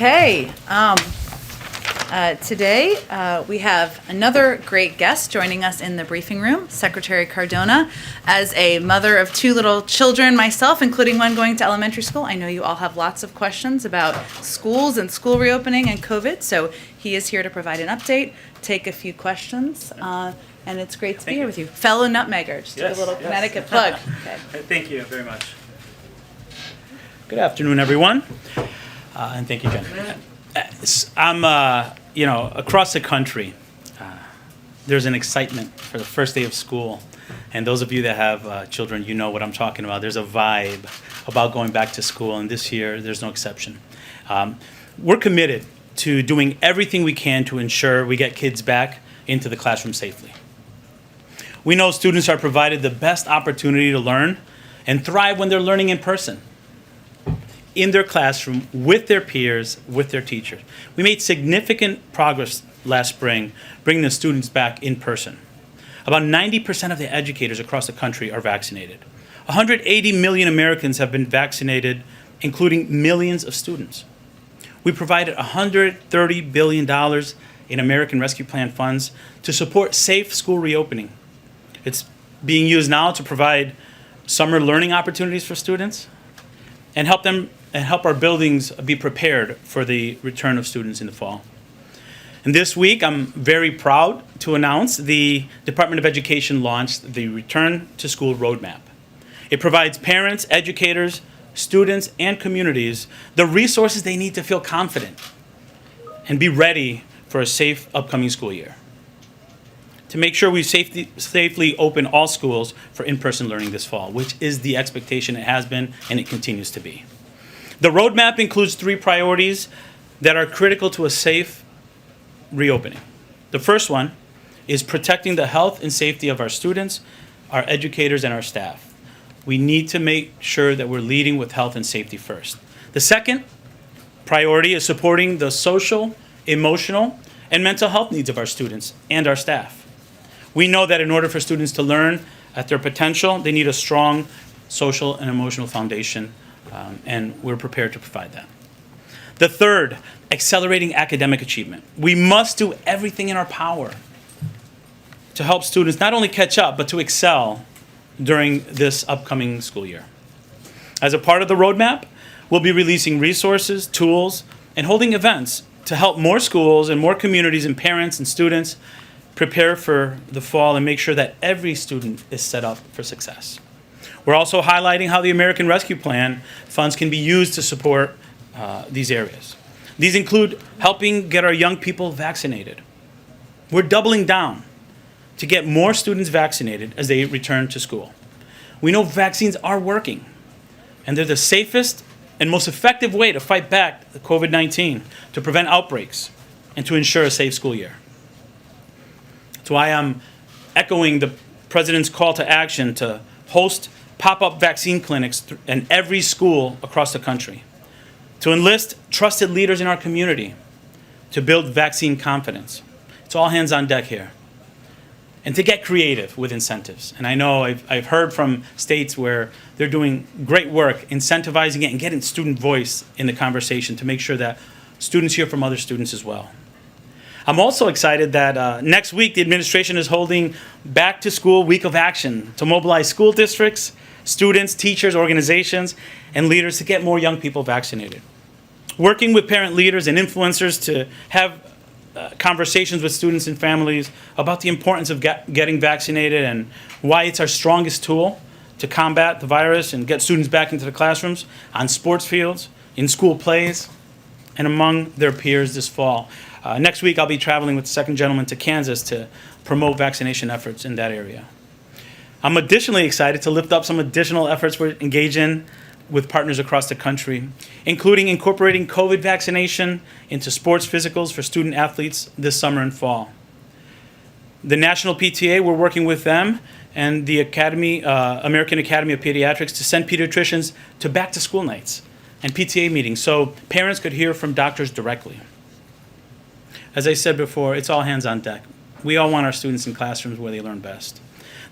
Okay. Today we have another great guest joining us in the briefing room, Secretary Cardona. As a mother of two little children myself, including one going to elementary school, I know you all have lots of questions about schools and school reopening and COVID, so he is here to provide an update, take a few questions, and it's great to be here with you. Fellow Nutmegger, just a little Connecticut plug. Okay. Thank you very much. Good afternoon, everyone, and thank you, Jen. I'm, across the country, there's an excitement for the first day of school. And those of you that have children, you know what I'm talking about. There's a vibe about going back to school, and this year, there's no exception. We're committed to doing everything we can to ensure we get kids back into the classroom safely. We know students are provided the best opportunity to learn and thrive when they're learning in person, in their classroom, with their peers, with their teachers. We made significant progress last spring, bringing the students back in person. About 90% of the educators across the country are vaccinated. 180 million Americans have been vaccinated, including millions of students. We provided $130 billion in American Rescue Plan funds to support safe school reopening. It's being used now to provide summer learning opportunities for students and help our buildings be prepared for the return of students in the fall. And this week, I'm very proud to announce the Department of Education launched the Return to School Roadmap. It provides parents, educators, students, and communities the resources they need to feel confident and be ready for a safe upcoming school year. To make sure we safely open all schools for in-person learning this fall, which is the expectation it has been and it continues to be. The roadmap includes 3 priorities that are critical to a safe reopening. The first one is protecting the health and safety of our students, our educators, and our staff. We need to make sure that we're leading with health and safety first. The second priority is supporting the social, emotional, and mental health needs of our students and our staff. We know that in order for students to learn at their potential, they need a strong social and emotional foundation, and we're prepared to provide that. The third, accelerating academic achievement. We must do everything in our power to help students not only catch up, but to excel during this upcoming school year. As a part of the roadmap, we'll be releasing resources, tools, and holding events to help more schools and more communities and parents and students prepare for the fall and make sure that every student is set up for success. We're also highlighting how the American Rescue Plan funds can be used to support these areas. These include helping get our young people vaccinated. We're doubling down to get more students vaccinated as they return to school. We know vaccines are working, and they're the safest and most effective way to fight back the COVID-19, to prevent outbreaks, and to ensure a safe school year. That's why I'm echoing the President's call to action to host pop-up vaccine clinics in every school across the country, to enlist trusted leaders in our community, to build vaccine confidence. It's all hands on deck here. And to get creative with incentives. And I know I've heard from states where they're doing great work incentivizing it and getting student voice in the conversation to make sure that students hear from other students as well. I'm also excited that next week the administration is holding Back to School Week of Action to mobilize school districts, students, teachers, organizations, and leaders to get more young people vaccinated. Working with parent leaders and influencers to have conversations with students and families about the importance of getting vaccinated and why it's our strongest tool to combat the virus and get students back into the classrooms, on sports fields, in school plays, and among their peers this fall. Next week, I'll be traveling with the second gentleman to Kansas to promote vaccination efforts in that area. I'm additionally excited to lift up some additional efforts we're engaged in with partners across the country, including incorporating COVID vaccination into sports physicals for student athletes this summer and fall. The National PTA, we're working with them and the American Academy of Pediatrics to send pediatricians to back-to-school nights and PTA meetings so parents could hear from doctors directly. As I said before, it's all hands on deck. We all want our students in classrooms where they learn best.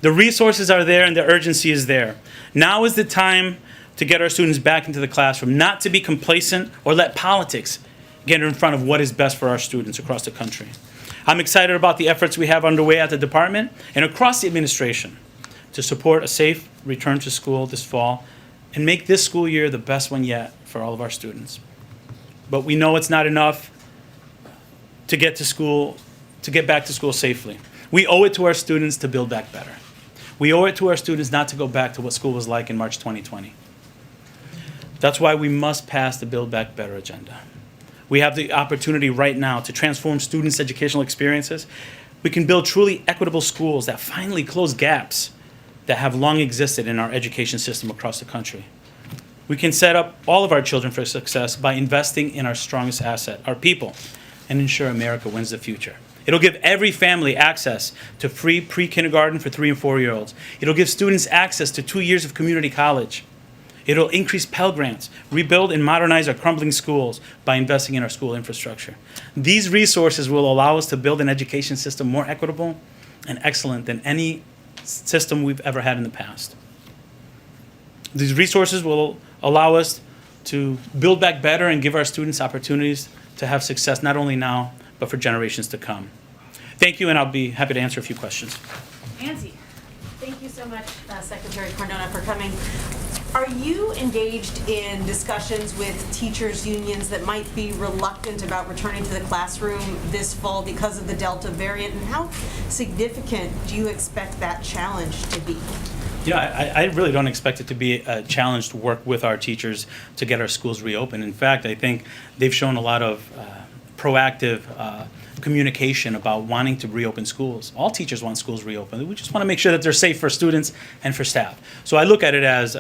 The resources are there and the urgency is there. Now is the time to get our students back into the classroom, not to be complacent or let politics get in front of what is best for our students across the country. I'm excited about the efforts we have underway at the department and across the administration to support a safe return to school this fall and make this school year the best one yet for all of our students. But we know it's not enough to get back to school safely. We owe it to our students to build back better. We owe it to our students not to go back to what school was like in March 2020. That's why we must pass the Build Back Better agenda. We have the opportunity right now to transform students' educational experiences. We can build truly equitable schools that finally close gaps that have long existed in our education system across the country. We can set up all of our children for success by investing in our strongest asset, our people, and ensure America wins the future. It'll give every family access to free pre-kindergarten for 3 and 4-year-olds. It'll give students access to 2 years of community college. It'll increase Pell Grants, rebuild and modernize our crumbling schools by investing in our school infrastructure. These resources will allow us to build an education system more equitable and excellent than any system we've ever had in the past. These resources will allow us to build back better and give our students opportunities to have success not only now, but for generations to come. Thank you, and I'll be happy to answer a few questions. Nancy. Thank you so much, Secretary Cardona, for coming. Are you engaged in discussions with teachers' unions that might be reluctant about returning to the classroom this fall because of the Delta variant? And how significant do you expect that challenge to be? Yeah, I really don't expect it to be a challenge to work with our teachers to get our schools reopened. In fact, I think they've shown a lot of proactive communication about wanting to reopen schools. All teachers want schools reopened. We just want to make sure that they're safe for students and for staff. So I look at it as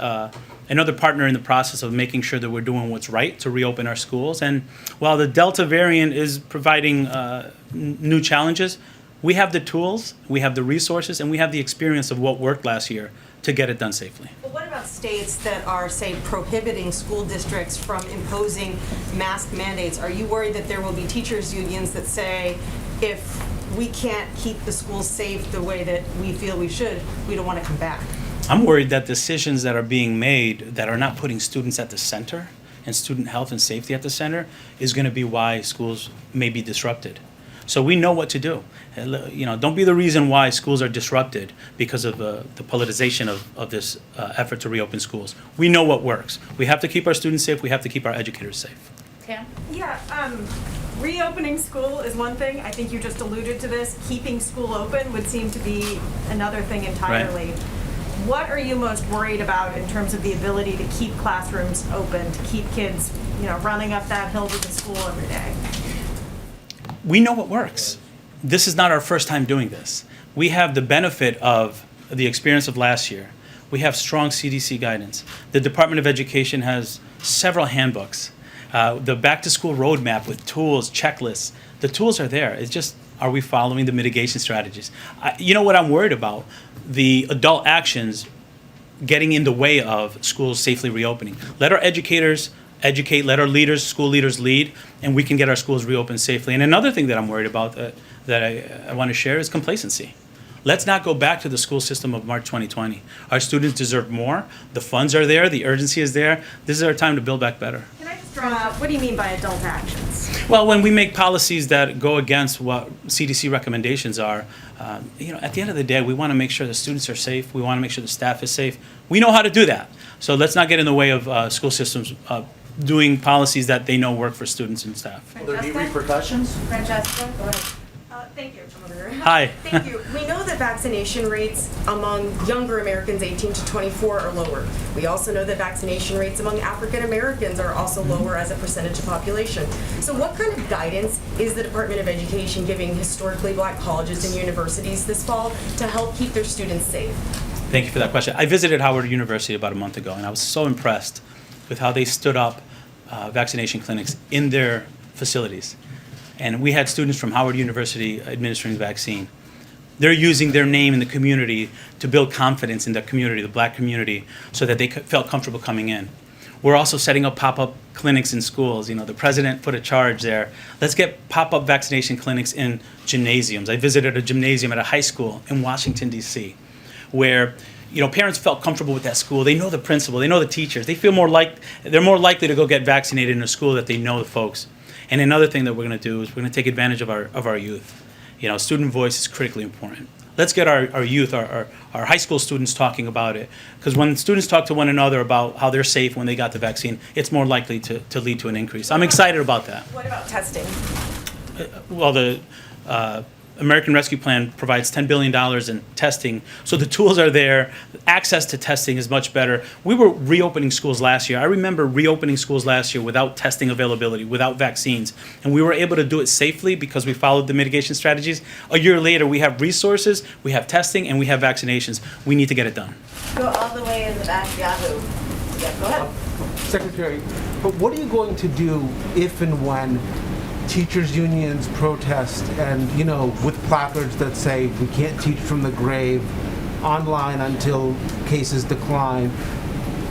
another partner in the process of making sure that we're doing what's right to reopen our schools. And while the Delta variant is providing new challenges, we have the tools, we have the resources, and we have the experience of what worked last year to get it done safely. But what about states that are, say, prohibiting school districts from imposing mask mandates? Are you worried that there will be teachers' unions that say, if we can't keep the schools safe the way that we feel we should, we don't want to come back? I'm worried that decisions that are being made that are not putting students at the center and student health and safety at the center is going to be why schools may be disrupted. So we know what to do. Don't be the reason why schools are disrupted because of the politicization of this effort to reopen schools. We know what works. We have to keep our students safe. We have to keep our educators safe. Tam? Yeah, reopening school is one thing. I think you just alluded to this. Keeping school open would seem to be another thing entirely. Right. What are you most worried about in terms of the ability to keep classrooms open, to keep kids, running up that hill to the school every day? We know what works. This is not our first time doing this. We have the benefit of the experience of last year. We have strong CDC guidance. The Department of Education has several handbooks. The back to school roadmap with tools, checklists. The tools are there. It's just, are we following the mitigation strategies? You know what I'm worried about? The adult actions getting in the way of schools safely reopening. Let our educators educate, let our leaders, school leaders lead, and we can get our schools reopened safely. And another thing that I'm worried about that I want to share is complacency. Let's not go back to the school system of March 2020. Our students deserve more. The funds are there. The urgency is there. This is our time to build back better. Can I just draw out, what do you mean by adult actions? Well, when we make policies that go against what CDC recommendations are, at the end of the day, we want to make sure the students are safe. We want to make sure the staff is safe. We know how to do that. So let's not get in the way of school systems doing policies that they know work for students and staff. Will there be repercussions? Francesca, go ahead. Thank you. Hi. Thank you. We know that vaccination rates among younger Americans 18 to 24 are lower. We also know that vaccination rates among African Americans are also lower as a percentage of population. So what kind of guidance is the Department of Education giving historically black colleges and universities this fall to help keep their students safe? Thank you for that question. I visited Howard University about a month ago, and I was so impressed with how they stood up vaccination clinics in their facilities. And we had students from Howard University administering the vaccine. They're using their name in the community to build confidence in the community, the black community, so that they felt comfortable coming in. We're also setting up pop-up clinics in schools. The president put a charge there. Let's get pop-up vaccination clinics in gymnasiums. I visited a gymnasium at a high school in Washington, D.C., where parents felt comfortable with that school. They know the principal. They know the teachers. They're more likely to go get vaccinated in a school that they know the folks. And another thing that we're going to do is we're going to take advantage of our youth. You know, student voice is critically important. Let's get our youth, our high school students talking about it. Because when students talk to one another about how they're safe when they got the vaccine, it's more likely to lead to an increase. I'm excited about that. What about testing? Well, the American Rescue Plan provides $10 billion in testing, so the tools are there. Access to testing is much better. We were reopening schools last year. I remember reopening schools last year without testing availability, without vaccines, and we were able to do it safely because we followed the mitigation strategies. A year later, we have resources, we have testing, and we have vaccinations. We need to get it done. Go all the way in the back, Yahoo. Yeah, go ahead. Secretary, but what are you going to do if and when teachers' unions protest and, you know, with placards that say we can't teach from the grave, online until cases decline?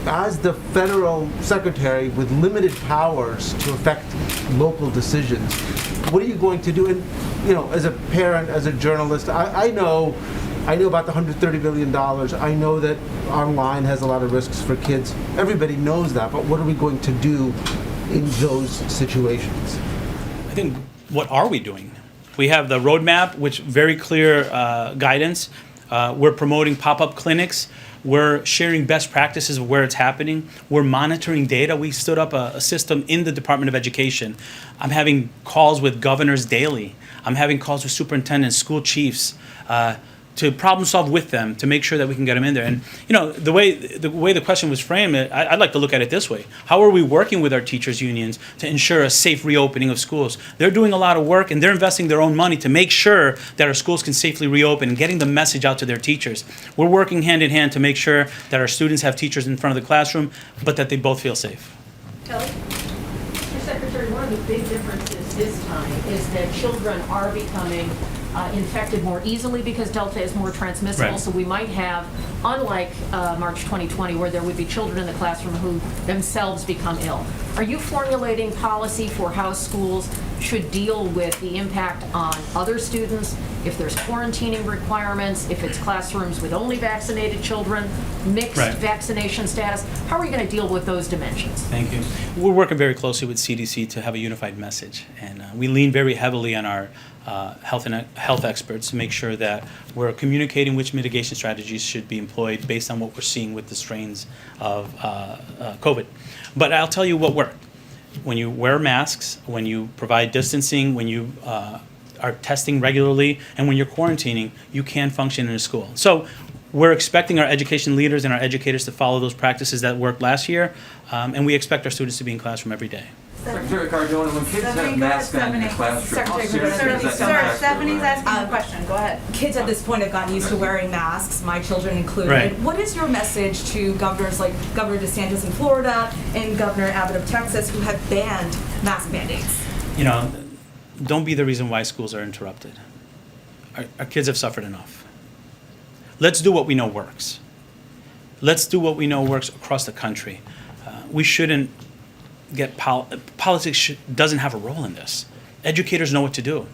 As the federal secretary with limited powers to affect local decisions, what are you going to do? And, you know, as a parent, as a journalist, I know about the $130 billion. I know that online has a lot of risks for kids. Everybody knows that, but what are we going to do in those situations? I think, what are we doing? We have the roadmap, which very clear guidance. We're promoting pop-up clinics. We're sharing best practices of where it's happening. We're monitoring data. We stood up a system in the Department of Education. I'm having calls with governors daily. I'm having calls with superintendents, school chiefs, to problem solve with them to make sure that we can get them in there. And you know, the way the question was framed, I'd like to look at it this way: how are we working with our teachers' unions to ensure a safe reopening of schools? They're doing a lot of work and they're investing their own money to make sure that our schools can safely reopen and getting the message out to their teachers. We're working hand in hand to make sure that our students have teachers in front of the classroom, but that they both feel safe. Kelly? Mr. Secretary, one of the big differences this time is that children are becoming infected more easily because Delta is more transmissible. Right. So we might have, unlike March 2020, where there would be children in the classroom who themselves become ill. Are you formulating policy for how schools should deal with the impact on other students, if there's quarantining requirements, if it's classrooms with only vaccinated children, mixed Right. vaccination status? How are you going to deal with those dimensions? Thank you. We're working very closely with CDC to have a unified message, and we lean very heavily on our health experts to make sure that we're communicating which mitigation strategies should be employed based on what we're seeing with the strains of COVID. But I'll tell you what worked. When you wear masks, when you provide distancing, when you are testing regularly, and when you're quarantining, you can function in a school. So we're expecting our education leaders and our educators to follow those practices that worked last year, and we expect our students to be in classroom every day. Secretary Cardona, when kids have masks on in the classroom, how serious is that Sir, impact Stephanie's their learning? asking a question. Go ahead. Kids at this point have gotten used to wearing masks, my children included. Right. What is your message to governors like Governor DeSantis in Florida and Governor Abbott of Texas who have banned mask mandates? You know, don't be the reason why schools are interrupted. Our kids have suffered enough. Let's do what we know works. Let's do what we know works across the country. We shouldn't get politics doesn't have a role in this. Educators know what to do.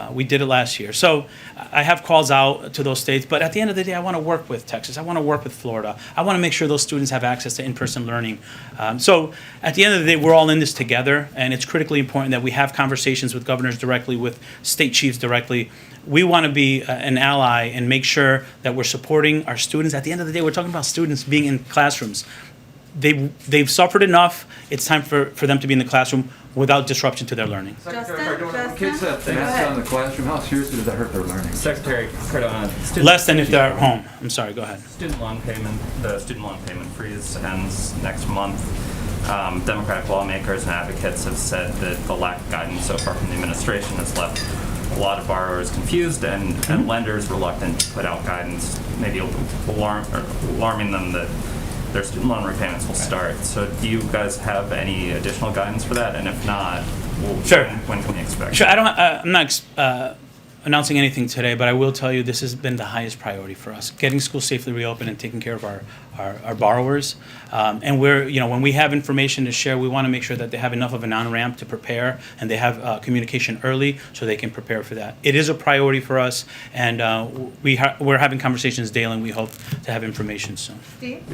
We did it last year. So I have calls out to those states, but at the end of the day, I want to work with Texas. I want to work with Florida. I want to make sure those students have access to in-person learning. So at the end of the day, we're all in this together, and it's critically important that we have conversations with governors directly, with state chiefs directly. We want to be an ally and make sure that we're supporting our students. At the end of the day, we're talking about students being in classrooms. They've suffered enough. It's time for them to be in the classroom without disruption to their learning. Secretary Cardona, when kids have masks on in the classroom, how seriously does that hurt their learning? Secretary Cardona, Less than if they're at home. I'm sorry, go ahead. the student loan payment freeze ends next month. Democratic lawmakers and advocates have said that the lack of guidance so far from the administration has left a lot of borrowers confused and lenders reluctant to put out guidance, maybe alarming them that their student loan repayments will start. So do you guys have any additional guidance for that? And if not, Sure. when can we expect? Sure. I'm not announcing anything today, but I will tell you this has been the highest priority for us, getting schools safely reopened and taking care of our borrowers. And when we have information to share, we want to make sure that they have enough of an on-ramp to prepare and they have communication early so they can prepare for that. It is a priority for us, and we're having conversations daily, and we hope to have information soon.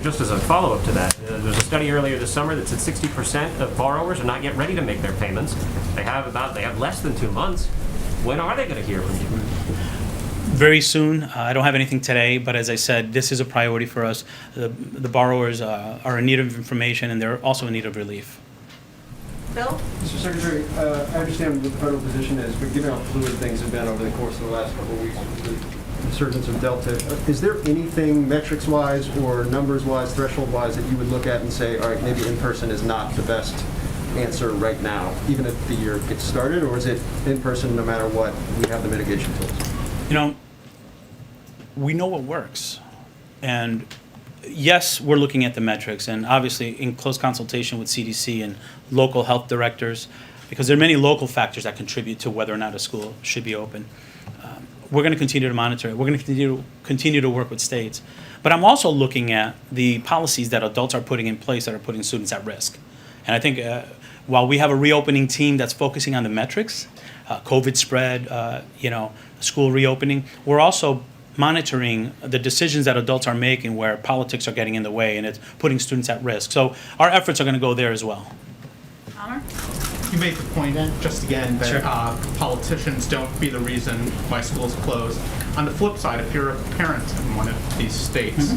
Just as a follow-up to that, there was a study earlier this summer that said 60% of borrowers are not yet ready to make their payments. They have less than 2 months. When are they going to hear from you? Very soon. I don't have anything today, but as I said, this is a priority for us. The borrowers are in need of information, and they're also in need of relief. Bill? Mr. Secretary, I understand what the federal position is, but given how fluid things have been over the course of the last couple of weeks with the resurgence of Delta, is there anything metrics-wise or numbers-wise, threshold-wise, that you would look at and say, all right, maybe in-person is not the best answer right now, even if the year gets started, or is it in-person no matter what, we have the mitigation tools? We know what works. And yes, we're looking at the metrics, and obviously in close consultation with CDC and local health directors, because there are many local factors that contribute to whether or not a school should be open. We're going to continue to monitor it. We're going to continue to work with states. But I'm also looking at the policies that adults are putting in place that are putting students at risk. And I think while we have a reopening team that's focusing on the metrics, COVID spread, school reopening, we're also monitoring the decisions that adults are making where politics are getting in the way and it's putting students at risk. So our efforts are going to go there as well. Palmer? You made the point just again that Sure. Politicians don't be the reason why schools close. On the flip side, if you're a parent in one of these states,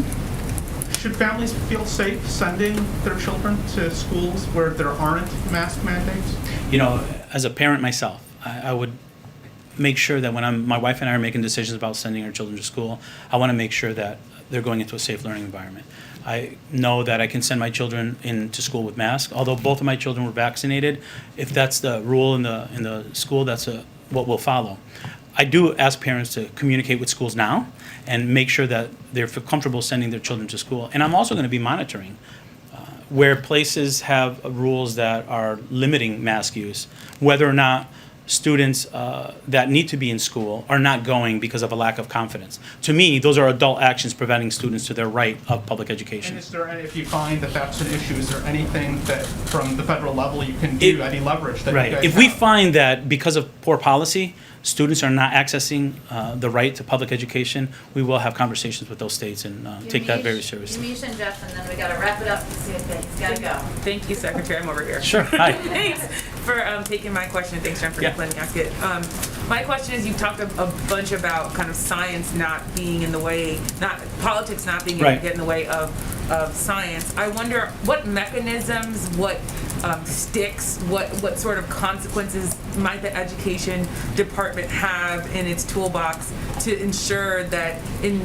should families feel safe sending their children to schools where there aren't mask mandates? As a parent myself, I would make sure that when my wife and I are making decisions about sending our children to school, I want to make sure that they're going into a safe learning environment. I know that I can send my children into school with masks, although both of my children were vaccinated. If that's the rule in the school, that's what we'll follow. I do ask parents to communicate with schools now and make sure that they're comfortable sending their children to school. And I'm also going to be monitoring where places have rules that are limiting mask use, whether or not students that need to be in school are not going because of a lack of confidence. To me, those are adult actions preventing students to their right of public education. And is there if you find that that's an issue, is there anything that from the federal level you can do, any leverage that you guys If we have? find that because of poor policy, students are not accessing the right to public education, we will have conversations with those states and take that very seriously. Yamiche and Jeff, and then we got to wrap it up. He's got to go. Thank you, Secretary. I'm over here. Sure. Hi. Thanks for taking my question. Thanks, Jen, for letting me ask it. My question is, you've talked a bunch about kind of science not being in the way, politics not being able to get in the way of science. I wonder what mechanisms, what sticks, what sort of consequences might the education department have in its toolbox to ensure that in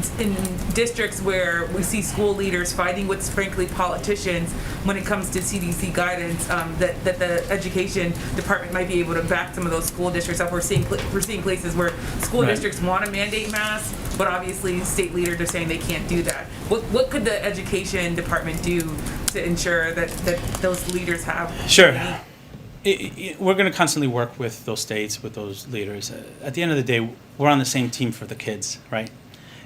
districts where we see school leaders fighting with, frankly, politicians when it comes to CDC guidance, that the education department might be able to back some of those school districts up. We're seeing places where school districts want to mandate masks, but obviously state leaders are saying they can't do that. What could the education department do to ensure that those leaders have? Sure. We're going to constantly work with those states, with those leaders. At the end of the day, we're on the same team for the kids, right?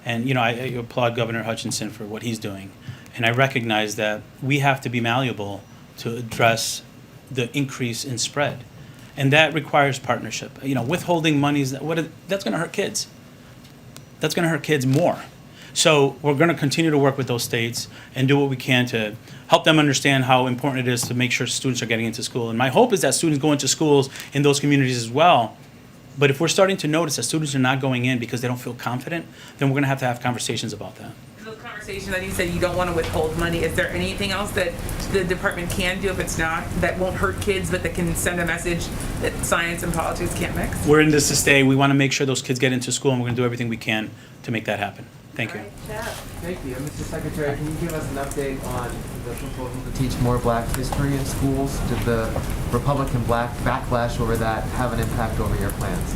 And, I applaud Governor Hutchinson for what he's doing. And I recognize that we have to be malleable to address the increase in spread. And that requires partnership. Withholding money, that's going to hurt kids. That's going to hurt kids more. So we're going to continue to work with those states and do what we can to help them understand how important it is to make sure students are getting into school. And my hope is that students go into schools in those communities as well. But if we're starting to notice that students are not going in because they don't feel confident, then we're going to have conversations about that. Those conversations that you said you don't want to withhold money, is there anything else that the department can do if it's not, that won't hurt kids, but that can send a message that science and politics can't mix? We're in this to stay. We want to make sure those kids get into school, and we're going to do everything we can to make that happen. Thank you. Thank you. Mr. Secretary, can you give us an update on the proposal to teach more Black history in schools? Did the Republican Black backlash over that have an impact over your plans?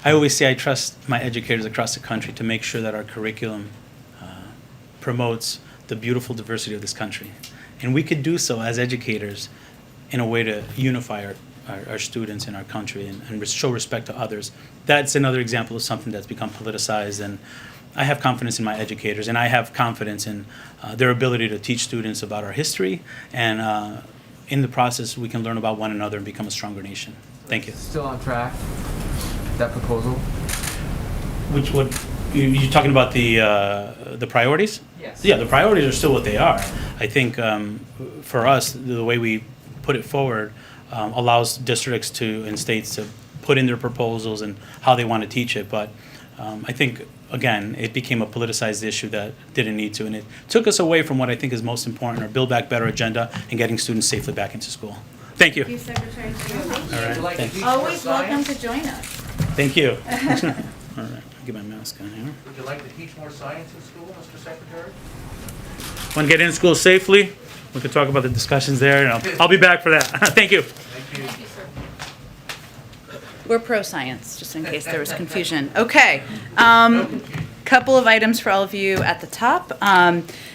I always say I trust my educators across the country to make sure that our curriculum promotes the beautiful diversity of this country. And we could do so as educators in a way to unify our students in our country and show respect to others. That's another example of something that's become politicized, and I have confidence in my educators, and I have confidence in their ability to teach students about our history, and in the process we can learn about one another and become a stronger nation. Thank you. Still on track, that proposal? Which would, you talking about the priorities? Yes. Yeah, the priorities are still what they are. I think for us, the way we put it forward allows districts and states to put in their proposals and how they want to teach it. But I think, again, it became a politicized issue that didn't need to, and it took us away from what I think is most important, our Build Back Better agenda and getting students safely back into school. Thank you. Thank you, Secretary. All right, thanks. Always welcome to join us. Thank you. All right, I'll get my mask on here. Would you like to teach more science in school, Mr. Secretary? Want to get in school safely? We could talk about the discussions there, and I'll be back for that. Thank you. Thank you. Thank you, sir. We're pro-science, just in case there was confusion. Okay, couple of items for all of you at the top.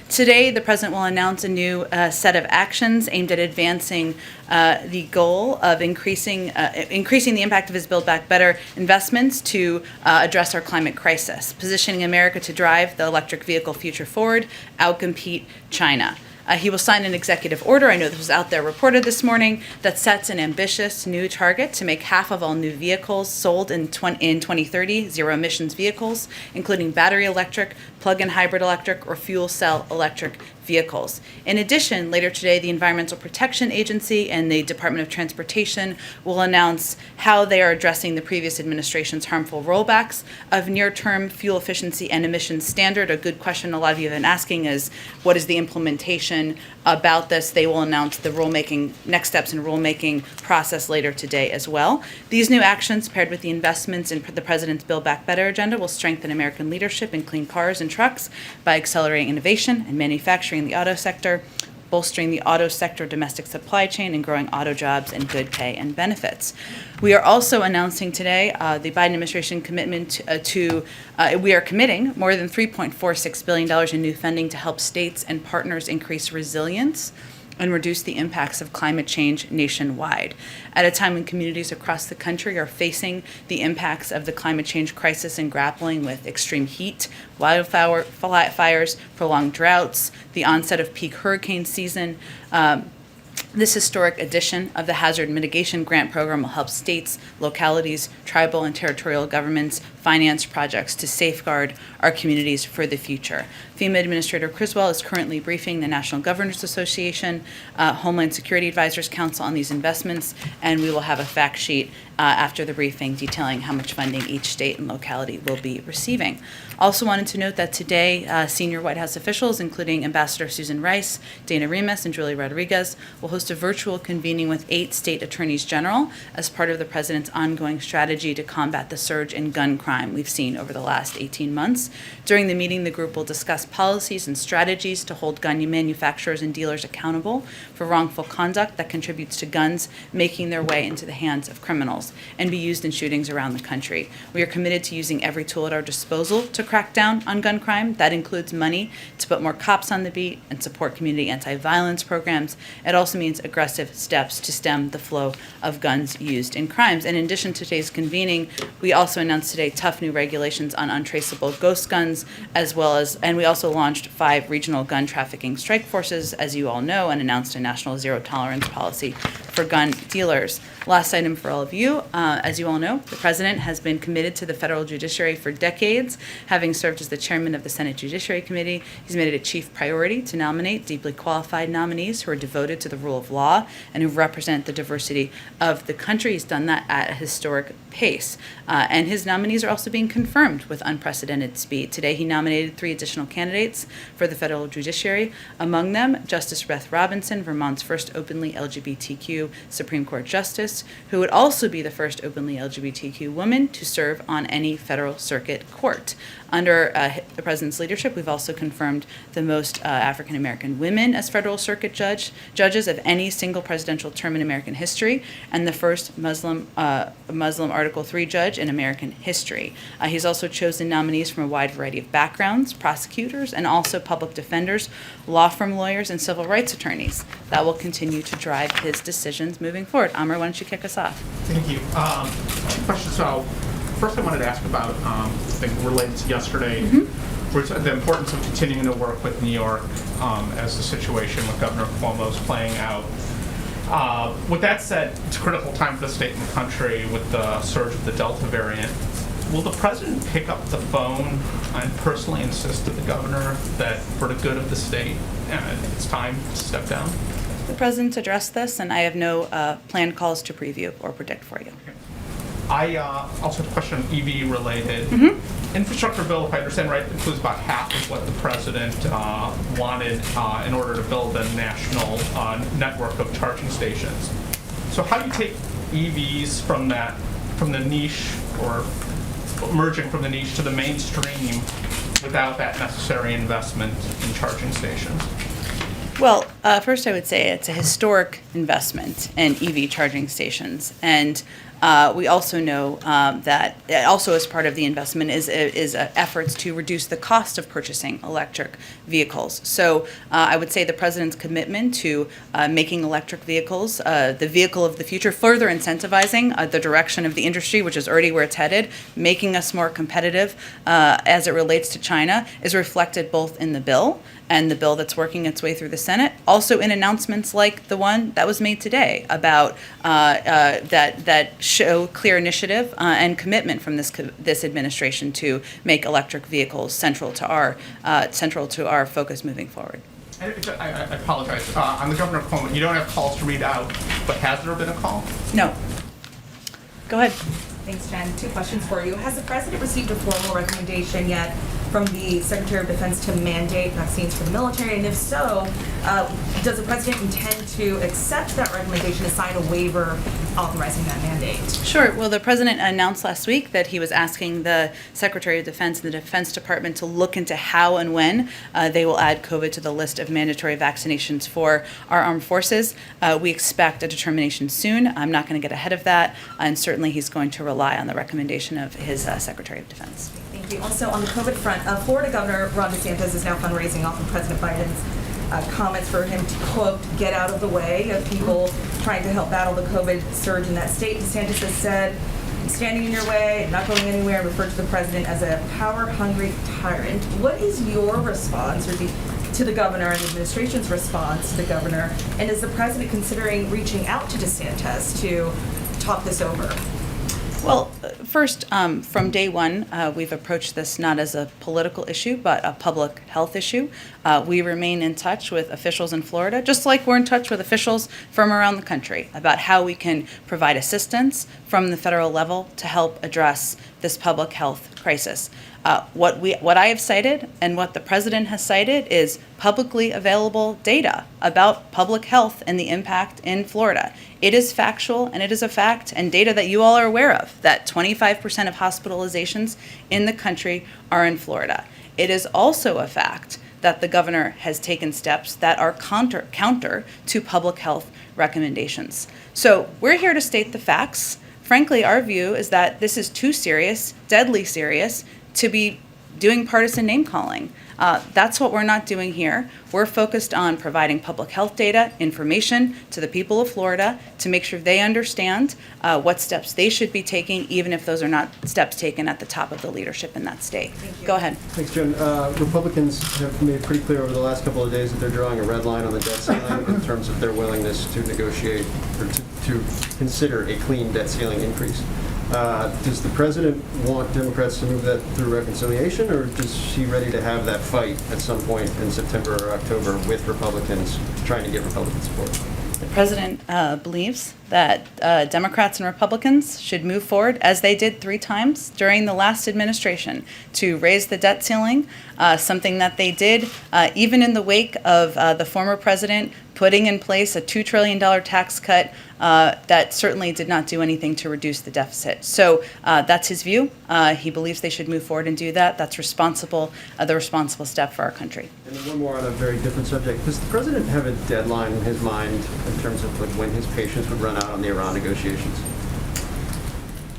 Today, the President will announce a new set of actions aimed at advancing the goal of increasing the impact of his Build Back Better investments to address our climate crisis, positioning America to drive the electric vehicle future forward, outcompete China. He will sign an executive order, I know this was out there reported this morning, that sets an ambitious new target to make half of all new vehicles sold in 2030 zero emissions vehicles, including battery electric, plug-in hybrid electric, or fuel cell electric vehicles. In addition, later today, the Environmental Protection Agency and the Department of Transportation will announce how they are addressing the previous administration's harmful rollbacks of near-term fuel efficiency and emissions standard. A good question a lot of you have been asking is, what is the implementation about this? They will announce the rulemaking, next steps in rulemaking process later today as well. These new actions, paired with the investments in the President's Build Back Better agenda, will strengthen American leadership in clean cars and trucks by accelerating innovation and manufacturing in the auto sector, bolstering the auto sector domestic supply chain, and growing auto jobs and good pay and benefits. We are also announcing today the Biden administration commitment we are committing more than $3.46 billion in new funding to help states and partners increase resilience and reduce the impacts of climate change nationwide. At a time when communities across the country are facing the impacts of the climate change crisis and grappling with extreme heat, wildfires, prolonged droughts, the onset of peak hurricane season, this historic addition of the Hazard Mitigation Grant Program will help states, localities, tribal and territorial governments finance projects to safeguard our communities for the future. FEMA Administrator Criswell is currently briefing the National Governors Association, Homeland Security Advisors Council on these investments, and we will have a fact sheet after the briefing detailing how much funding each state and locality will be receiving. Also wanted to note that today, senior White House officials, including Ambassador Susan Rice, Dana Remus, and Julie Rodriguez, will host a virtual convening with 8 state attorneys general as part of the President's ongoing strategy to combat the surge in gun crime we've seen over the last 18 months. During the meeting, the group will discuss policies and strategies to hold gun manufacturers and dealers accountable for wrongful conduct that contributes to guns making their way into the hands of criminals and be used in shootings around the country. We are committed to using every tool at our disposal to crack down on gun crime. That includes money to put more cops on the beat and support community anti-violence programs. It also means aggressive steps to stem the flow of guns used in crimes. And in addition to today's convening, we also announced today tough new regulations on untraceable ghost guns, and we also launched 5 regional gun trafficking strike forces, as you all know, and announced a national zero tolerance policy for gun dealers. Last item for all of you, as you all know, the President has been committed to the federal judiciary for decades, having served as the chairman of the Senate Judiciary Committee. He's made it a chief priority to nominate deeply qualified nominees who are devoted to the rule of law and who represent the diversity of the country. He's done that at a historic pace. And his nominees are also being confirmed with unprecedented speed. Today, he nominated 3 additional candidates for the federal judiciary, among them Justice Beth Robinson, Vermont's first openly LGBTQ Supreme Court justice, who would also be the first openly LGBTQ woman to serve on any federal circuit court. Under the president's leadership, we've also confirmed the most African American women as federal circuit judges of any single presidential term in American history, and the first Muslim Article III judge in American history. He's also chosen nominees from a wide variety of backgrounds, prosecutors, and also public defenders, law firm lawyers, and civil rights attorneys. That will continue to drive his decisions moving forward. Amr, why don't you kick us off? Thank you. Two questions. So, first I wanted to ask about something related to yesterday, which the importance of continuing to work with New York as the situation with Governor Cuomo is playing out. With that said, it's a critical time for the state and the country with the surge of the Delta variant. Will the president pick up the phone and personally insist to the governor that for the good of the state, it's time to step down? The president addressed this, and I have no planned calls to preview or predict for you. Okay. I also have a question EV related. Infrastructure bill, if I understand right, includes about half of what the president wanted in order to build a national network of charging stations. So how do you take EVs from the niche, or emerging from the niche to the mainstream without that necessary investment in charging stations? Well, first I would say it's a historic investment in EV charging stations, and we also know that also as part of the investment is efforts to reduce the cost of purchasing electric vehicles. So I would say the president's commitment to making electric vehicles the vehicle of the future, further incentivizing the direction of the industry, which is already where it's headed, making us more competitive as it relates to China, is reflected both in the bill and the bill that's working its way through the Senate, also in announcements like the one that was made today about that show clear initiative and commitment from this administration to make electric vehicles central to our focus moving forward. I apologize. On the Governor Cuomo, you don't have calls to read out, but has there been a call? No. Go ahead. Thanks, Jen. Two questions for you. Has the president received a formal recommendation yet from the Secretary of Defense to mandate vaccines for the military? And if so, does the president intend to accept that recommendation to sign a waiver authorizing that mandate? Sure. Well, the president announced last week that he was asking the Secretary of Defense and the Defense Department to look into how and when they will add COVID to the list of mandatory vaccinations for our armed forces. We expect a determination soon. I'm not going to get ahead of that, and certainly he's going to rely on the recommendation of his Secretary of Defense. Thank you. Also, on the COVID front, Florida Governor Ron DeSantis is now fundraising off of President Biden's comments for him to, quote, get out of the way of people trying to help battle the COVID surge in that state. DeSantis has said, I'm standing in your way, I'm not going anywhere, referred to the president as a power-hungry tyrant. What is your response to the governor and the administration's response to the governor? And is the president considering reaching out to DeSantis to talk this over? Well, first, from day one, we've approached this not as a political issue, but a public health issue. We remain in touch with officials in Florida, just like we're in touch with officials from around the country about how we can provide assistance from the federal level to help address this public health crisis. What I have cited and what the president has cited is publicly available data about public health and the impact in Florida. It is factual and it is a fact, and data that you all are aware of, that 25% of hospitalizations in the country are in Florida. It is also a fact that the governor has taken steps that are counter to public health recommendations. So we're here to state the facts. Frankly, our view is that this is too serious, deadly serious, to be doing partisan name calling. That's what we're not doing here. We're focused on providing public health data, information to the people of Florida to make sure they understand what steps they should be taking, even if those are not steps taken at the top of the leadership in that state. Go ahead. Thanks, Jen. Republicans have made pretty clear over the last couple of days that they're drawing a red line on the debt ceiling in terms of their willingness to negotiate or to consider a clean debt ceiling increase. Does the president want Democrats to move that through reconciliation, or is he ready to have that fight at some point in September or October with Republicans, trying to get Republican support? The president believes that Democrats and Republicans should move forward, as they did 3 times during the last administration, to raise the debt ceiling, something that they did even in the wake of the former president putting in place a $2 trillion tax cut that certainly did not do anything to reduce the deficit. So that's his view. He believes they should move forward and do that. That's responsible, the responsible step for our country. And then one more on a very different subject. Does the president have a deadline in his mind in terms of like when his patience would run out on the Iran negotiations?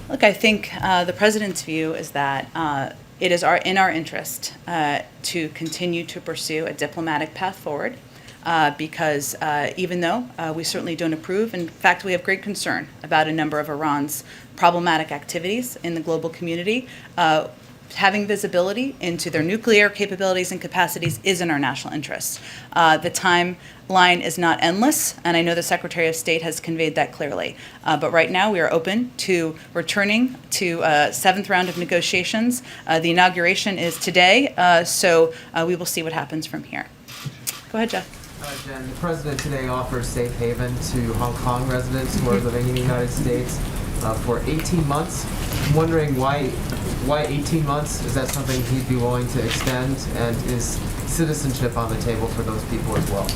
Look, I think the president's view is that it is in our interest to continue to pursue a diplomatic path forward. Because even though we certainly don't approve, in fact, we have great concern about a number of Iran's problematic activities in the global community, having visibility into their nuclear capabilities and capacities is in our national interests. The timeline is not endless, and I know the Secretary of State has conveyed that clearly. But right now, we are open to returning to a seventh round of negotiations. The inauguration is today, so we will see what happens from here. Go ahead, Jeff. Jen, the president today offered safe haven to Hong Kong residents who are living in the United States for 18 months. I'm wondering why 18 months? Is that something he'd be willing to extend? And is citizenship on the table for those people as well?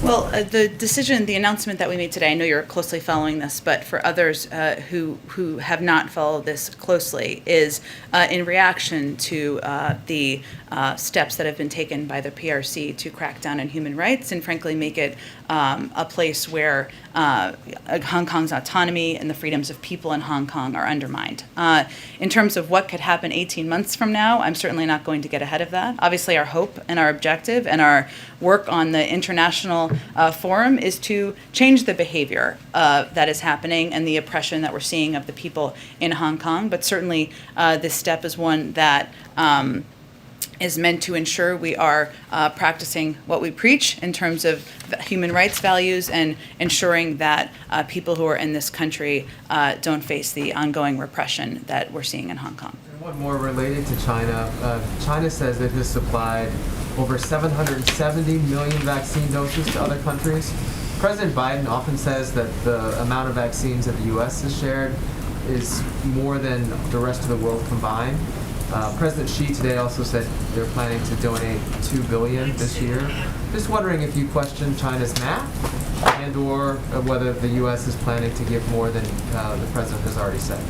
Well, the announcement that we made today, I know you're closely following this, but for others who have not followed this closely, is in reaction to the steps that have been taken by the PRC to crack down on human rights and frankly make it a place where Hong Kong's autonomy and the freedoms of people in Hong Kong are undermined. In terms of what could happen 18 months from now, I'm certainly not going to get ahead of that. Obviously, our hope and our objective and our work on the international forum is to change the behavior that is happening and the oppression that we're seeing of the people in Hong Kong. But certainly, this step is one that is meant to ensure we are practicing what we preach in terms of human rights values and ensuring that people who are in this country don't face the ongoing repression that we're seeing in Hong Kong. And one more related to China. China says it has supplied over 770 million vaccine doses to other countries. President Biden often says that the amount of vaccines that the U.S. has shared is more than the rest of the world combined. President Xi today also said they're planning to donate $2 billion this year. Just wondering if you question China's math and or whether the U.S. is planning to give more than the president has already said.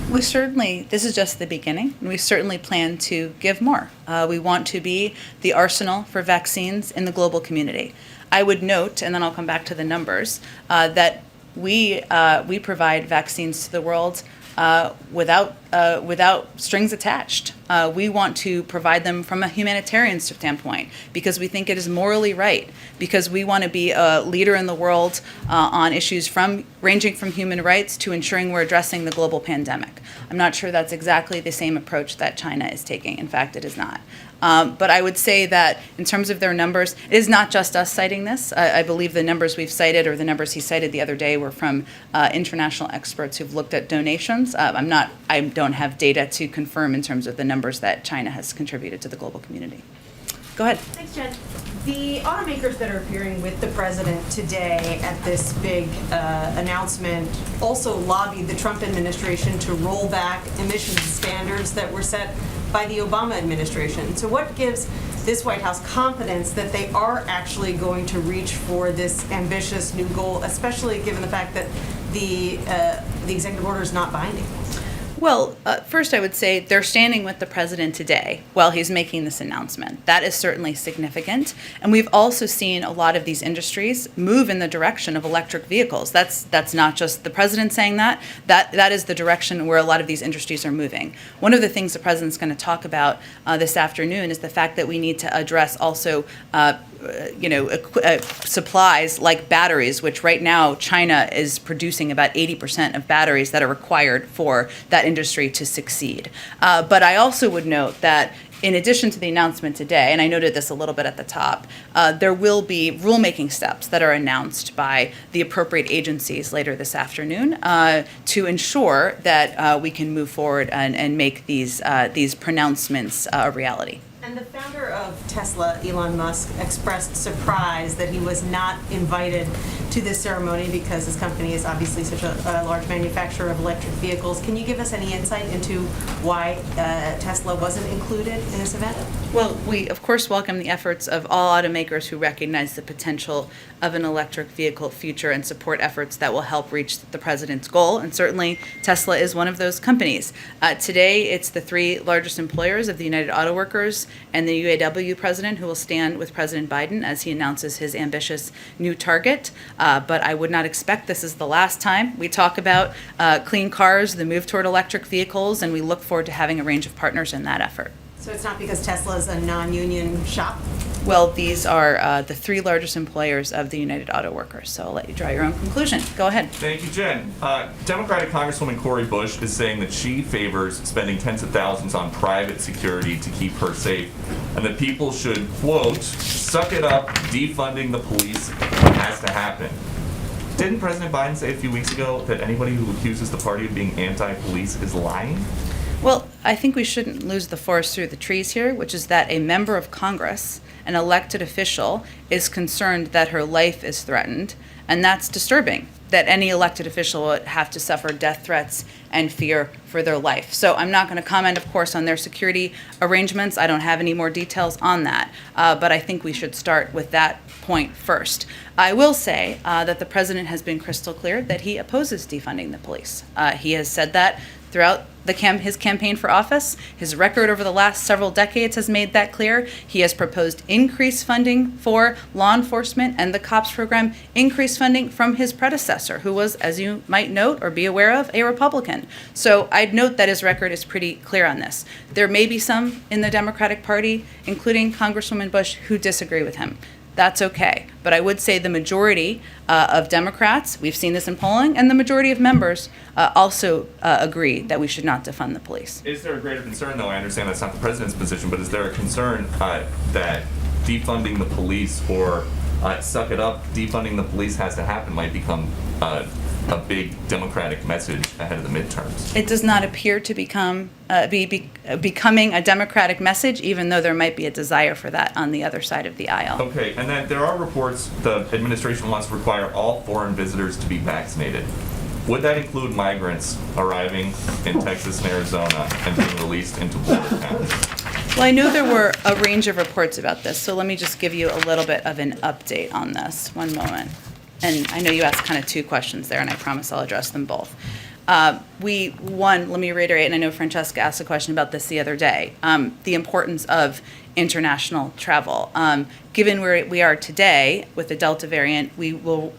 This is just the beginning, and we certainly plan to give more. We want to be the arsenal for vaccines in the global community. I would note, and then I'll come back to the numbers, that we provide vaccines to the world without strings attached. We want to provide them from a humanitarian standpoint because we think it is morally right, because we want to be a leader in the world on issues ranging from human rights to ensuring we're addressing the global pandemic. I'm not sure that's exactly the same approach that China is taking. In fact, it is not. But I would say that in terms of their numbers, it is not just us citing this. I believe the numbers we've cited or the numbers he cited the other day were from international experts who've looked at donations. I don't have data to confirm in terms of the numbers that China has contributed to the global community. Go ahead. Thanks, Jen. The automakers that are appearing with the president today at this big announcement also lobbied the Trump administration to roll back emissions standards that were set by the Obama administration. So what gives this White House confidence that they are actually going to reach for this ambitious new goal, especially given the fact that the executive order is not binding? Well, first I would say they're standing with the president today while he's making this announcement. That is certainly significant. And we've also seen a lot of these industries move in the direction of electric vehicles. That's not just the president saying that. That is the direction where a lot of these industries are moving. One of the things the president's going to talk about this afternoon is the fact that we need to address also supplies like batteries, which right now China is producing about 80% of batteries that are required for that industry to succeed. But I also would note that in addition to the announcement today, and I noted this a little bit at the top, there will be rulemaking steps that are announced by the appropriate agencies later this afternoon to ensure that we can move forward and make these pronouncements a reality. And the founder of Tesla, Elon Musk, expressed surprise that he was not invited to this ceremony because his company is obviously such a large manufacturer of electric vehicles. Can you give us any insight into why Tesla wasn't included in this event? Well, we, of course, welcome the efforts of all automakers who recognize the potential of an electric vehicle future and support efforts that will help reach the president's goal. And certainly, Tesla is one of those companies. Today, it's the three largest employers of the United Auto Workers and the UAW president who will stand with President Biden as he announces his ambitious new target. But I would not expect this is the last time we talk about clean cars, the move toward electric vehicles, and we look forward to having a range of partners in that effort. So it's not because Tesla is a non-union shop? Well, these are the three largest employers of the United Auto Workers, so I'll let you draw your own conclusion. Go ahead. Thank you, Jen. Democratic Congresswoman Cori Bush is saying that she favors spending tens of thousands on private security to keep her safe, and that people should, quote, suck it up, defunding the police has to happen. Didn't President Biden say a few weeks ago that anybody who accuses the party of being anti-police is lying? Well, I think we shouldn't lose the forest through the trees here, which is that a member of Congress, an elected official, is concerned that her life is threatened, and that's disturbing, that any elected official would have to suffer death threats and fear for their life. So I'm not going to comment, of course, on their security arrangements. I don't have any more details on that, but I think we should start with that point first. I will say that the president has been crystal clear that he opposes defunding the police. He has said that throughout his campaign for office. His record over the last several decades has made that clear. He has proposed increased funding for law enforcement and the COPS program, increased funding from his predecessor, who was, as you might note or be aware of, a Republican. So I'd note that his record is pretty clear on this. There may be some in the Democratic Party, including Congresswoman Bush, who disagree with him. That's okay. But I would say the majority of Democrats, we've seen this in polling, and the majority of members also agree that we should not defund the police. Is there a greater concern, though? I understand that's not the president's position, but is there a concern that defunding the police or suck it up, defunding the police has to happen might become a big Democratic message ahead of the midterms? It does not appear to becoming a Democratic message, even though there might be a desire for that on the other side of the aisle. Okay, and then there are reports the administration wants to require all foreign visitors to be vaccinated. Would that include migrants arriving in Texas and Arizona and being released into border towns? Well, I know there were a range of reports about this, so let me just give you a little bit of an update on this. One moment. And I know you asked kind of two questions there, and I promise I'll address them both. Let me reiterate, and I know Francesca asked a question about this the other day, the importance of international travel. Given where we are today with the Delta variant, we will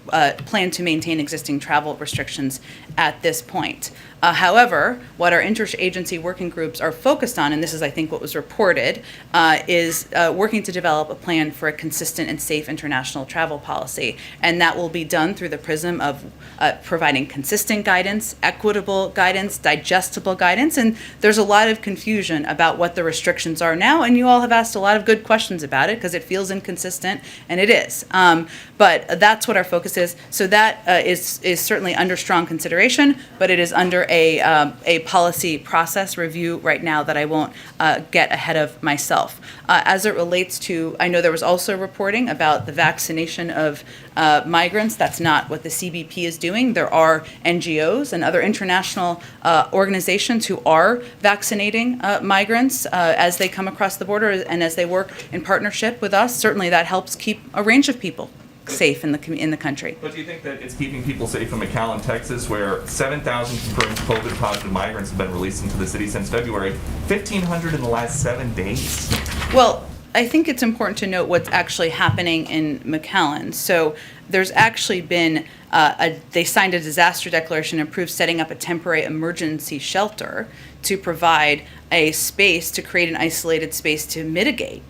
plan to maintain existing travel restrictions at this point. However, what our interagency working groups are focused on, and this is, I think, what was reported, is working to develop a plan for a consistent and safe international travel policy. And that will be done through the prism of providing consistent guidance, equitable guidance, digestible guidance. And there's a lot of confusion about what the restrictions are now, and you all have asked a lot of good questions about it because it feels inconsistent, and it is. But that's what our focus is. So that is certainly under strong consideration, but it is under a policy process review right now that I won't get ahead of myself. As it relates to, I know there was also reporting about the vaccination of migrants. That's not what the CBP is doing. There are NGOs and other international organizations who are vaccinating migrants as they come across the border and as they work in partnership with us. Certainly that helps keep a range of people safe in the country. But do you think that it's keeping people safe in McAllen, Texas, where 7,000 confirmed COVID-positive migrants have been released into the city since February, 1,500 in the last 7 days? Well, I think it's important to note what's actually happening in McAllen. So there's actually been, they signed a disaster declaration and approved setting up a temporary emergency shelter to provide a space, to create an isolated space to mitigate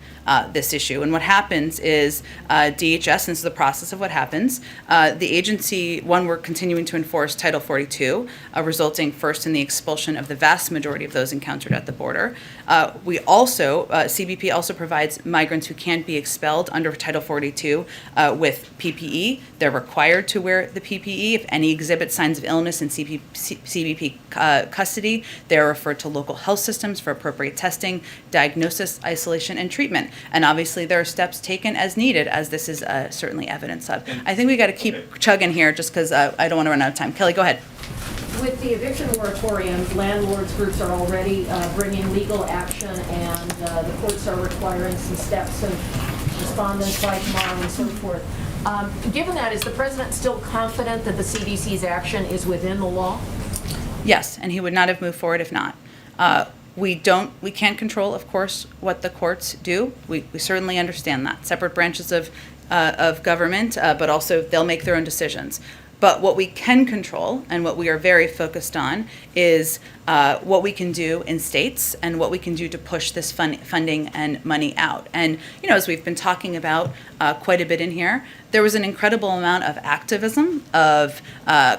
this issue. And what happens is DHS, and this is the process of what happens, the agency, we're continuing to enforce Title 42, resulting first in the expulsion of the vast majority of those encountered at the border. We also, CBP also provides migrants who can't be expelled under Title 42 with PPE. They're required to wear the PPE. If any exhibit signs of illness in CBP custody, they're referred to local health systems for appropriate testing, diagnosis, isolation, and treatment. And obviously there are steps taken as needed, as this is certainly evidence of. I think we got to keep chugging here just because I don't want to run out of time. Kelly, go ahead. With the eviction moratorium, landlords groups are already bringing legal action, and the courts are requiring some steps of respondents by tomorrow and so forth. Given that, is the president still confident that the CDC's action is within the law? Yes, and he would not have moved forward if not. We can't control, of course, what the courts do. We certainly understand that. Separate branches of government, but also they'll make their own decisions. But what we can control and what we are very focused on is what we can do in states and what we can do to push this funding and money out. And, as we've been talking about quite a bit in here, there was an incredible amount of activism, of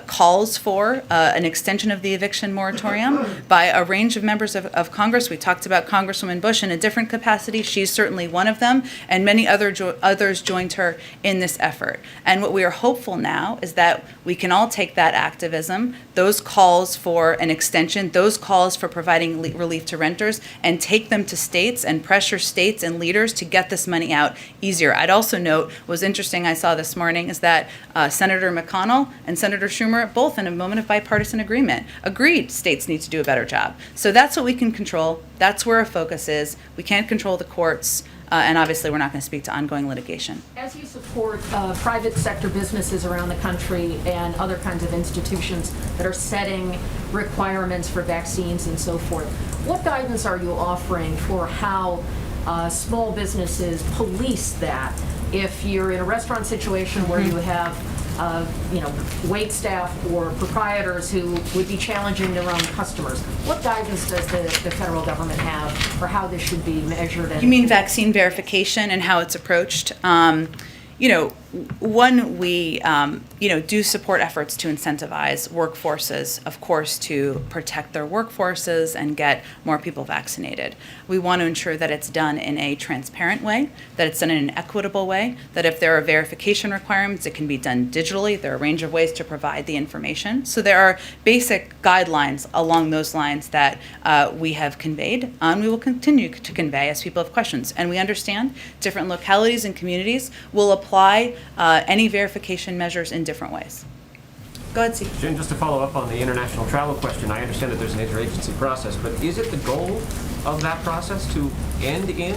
calls for an extension of the eviction moratorium by a range of members of Congress. We talked about Congresswoman Bush in a different capacity. She's certainly one of them, and many others joined her in this effort. And what we are hopeful now is that we can all take that activism, those calls for an extension, those calls for providing relief to renters, and take them to states and pressure states and leaders to get this money out easier. I'd also note, what was interesting I saw this morning is that Senator McConnell and Senator Schumer, both in a moment of bipartisan agreement, agreed states need to do a better job. So that's what we can control. That's where our focus is. We can't control the courts. And obviously, we're not going to speak to ongoing litigation. As you support private sector businesses around the country and other kinds of institutions that are setting requirements for vaccines and so forth, what guidance are you offering for how small businesses police that? If you're in a restaurant situation where you have wait staff or proprietors who would be challenging their own customers, what guidance does the federal government have for how this should be measured? You mean vaccine verification and how it's approached? One, we do support efforts to incentivize workforces, of course, to protect their workforces and get more people vaccinated. We want to ensure that it's done in a transparent way, that it's done in an equitable way, that if there are verification requirements, it can be done digitally. There are a range of ways to provide the information. So there are basic guidelines along those lines that we have conveyed, and we will continue to convey as people have questions. And we understand different localities and communities will apply any verification measures in different ways. Go ahead, Steve. Jen, just to follow up on the international travel question, I understand that there's an interagency process, but is it the goal of that process to end in